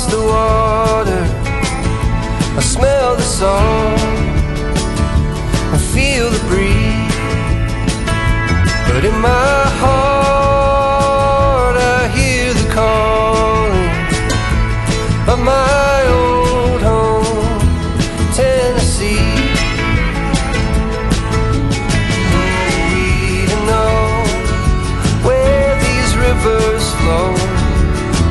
across the water, I smell the salt and feel the breeze. But in my heart I hear the calling of my old home, Tennessee. We don't know where these rivers flow,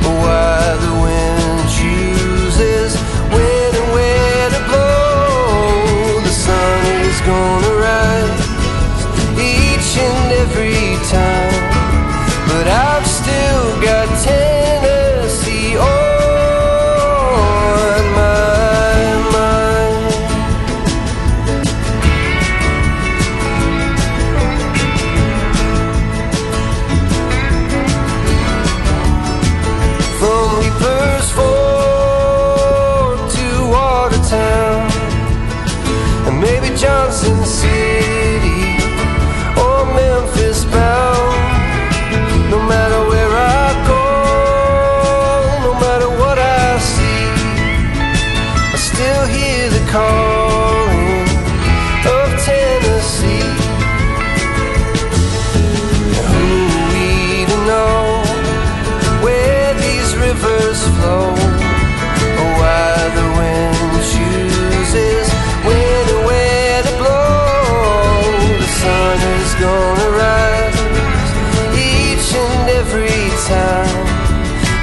or why the wind chooses when and where to blow. The sun is gonna rise each and every time, but I've still got Tennessee on my mind. From Reaper's Fork to Watertown, and maybe Johnson City or Memphis bound. No matter where I go, no matter what I see, I still hear the calling of Tennessee. And who we to know where these rivers flow, or why the wind chooses when and where to blow. The sun is gonna rise each and every time,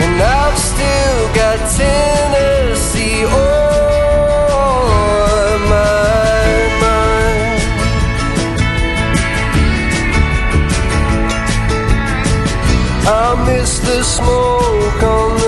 and I've still got Tennessee on my mind. I miss the smoke on